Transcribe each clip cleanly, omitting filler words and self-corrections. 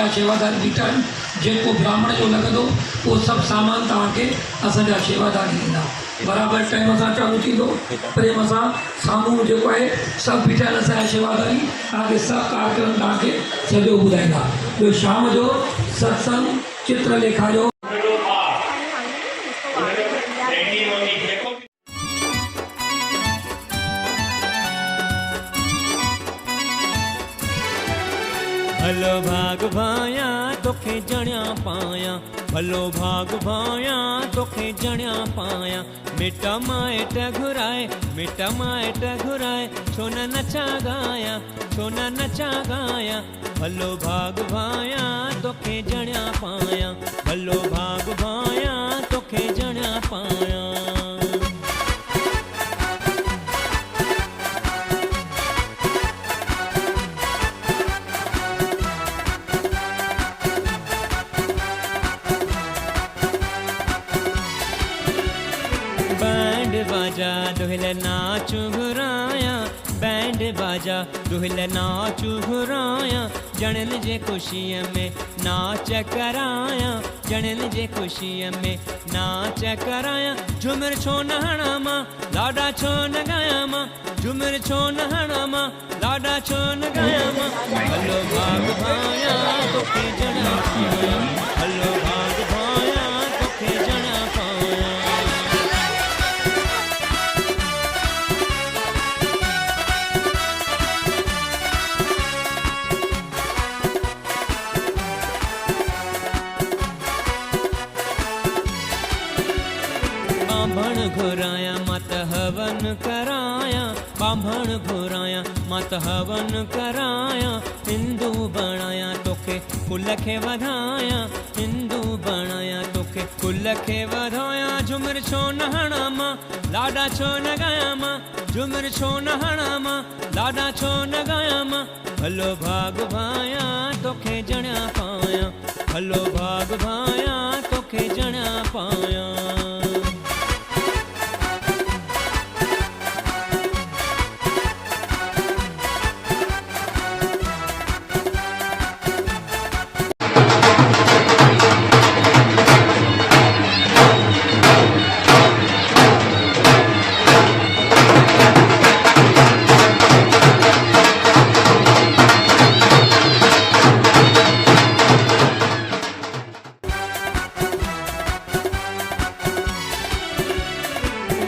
असांजा शेवादार बीठा आहिनि। जेको ब्राह्मण जो लॻंदो उहो सभु सामान तव्हांखे असांजा शेवादार ॾींदा। बराबरि टाइम सां चालू थींदो, प्रेम सां साम्हूं जेको आहे सभु बीठा आहिनि असांजा शेवादारी, तव्हांखे सभु कार्यक्रम तव्हांखे सॼो ॿुधाईंदा। ॿियो शाम जो सत्संग चित्रलेखा जो भलो भाग भाया तोखे जणिया पाया, भलो भाग भाया तोखे जणिया पाया। मिटा माइट घुराए, मिटा माइट घुराए, छो न नचा गाया, छो न नचा गाया। भलो भाग भाया तोखे जणिया पाया, भलो भाग भाया तोखे जणिया पाया। बाजा दुहिल नाच घुराया, बैंड बाजा दुहिल नाच घुराया। जणन जे खुशीअ में नाच कराया, जणन जे खुशीअ में नाच कराया। झुमर छो न हणा मां, लाडा छो न गाया मां, झुमर छो न हणा मां, लाडा छो न गाया मां। भलो भाग भाया तोखे जणा पाया, भलो भाग भाया तोखे जणा पाया। बांभण घुराया मत हवन कराया, बांभण घुराया मत हवन कराया। हिंदू बणाया तोखे कुल खे वधाया, हिंदू बणाया तोखे कुल खे वधाया। झुमर छो न हणा मां, लाडा छो न गाया मां, झुमर छो न हणा मां, लाडा छो न गाया मां। भलो भाग भाया तोखे जणिया पाया, भलो भाग भाया तोखे जणिया पाया।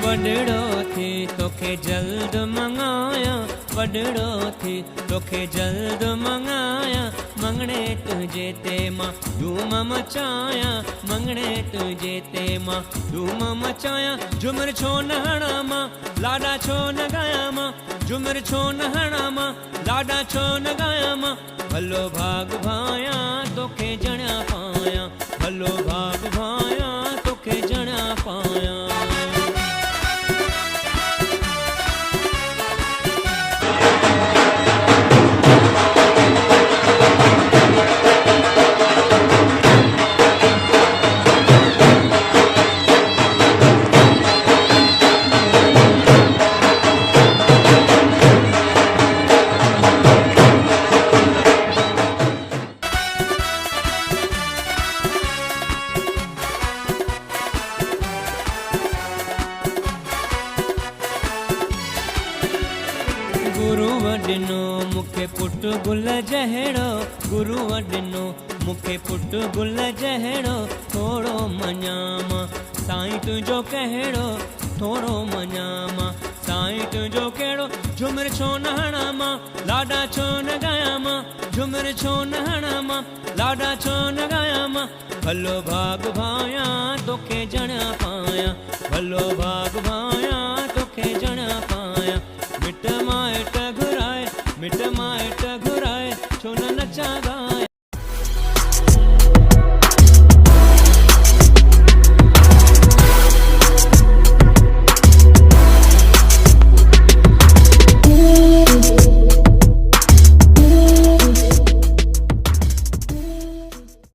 वडड़ो थी तोखे जल्द मंगाया, वडड़ो थी तोखे जल्द मंगाया। मंगणे तुझे ते मां धूम मचाया, मंगणे तुझे ते मां धूम मचाया। झुमर छो न हणा मां, लाडा छो न गाया मां, झुमर छो न हणा मां, लाडा छो न गाया मां। भलो भाग भाया तोखे जणिया पाया, भलो भाग भाया तोखे जणिया पाया। गुरु वॾिनो मूंखे पुट गुल जहिड़ो, गुरु वॾिनो मूंखे पुट गुल जहिड़ो। थोरो मञामा साईं तुंहिंजो कहिड़ो, थोरो मञामा साईं तुंहिंजो कहिड़ो। झुमर छो न हणा मां, लाडा छो न गाया मां, झुमर छो न हणा मां, लाडा छो न गाया मां। भलो भाग भाया तोखे जणिया पाया, भलो भाग भाया तोखे जणिया पाया। मिट माइट घुराए, मिट माइट घुराए, छो न नचा गा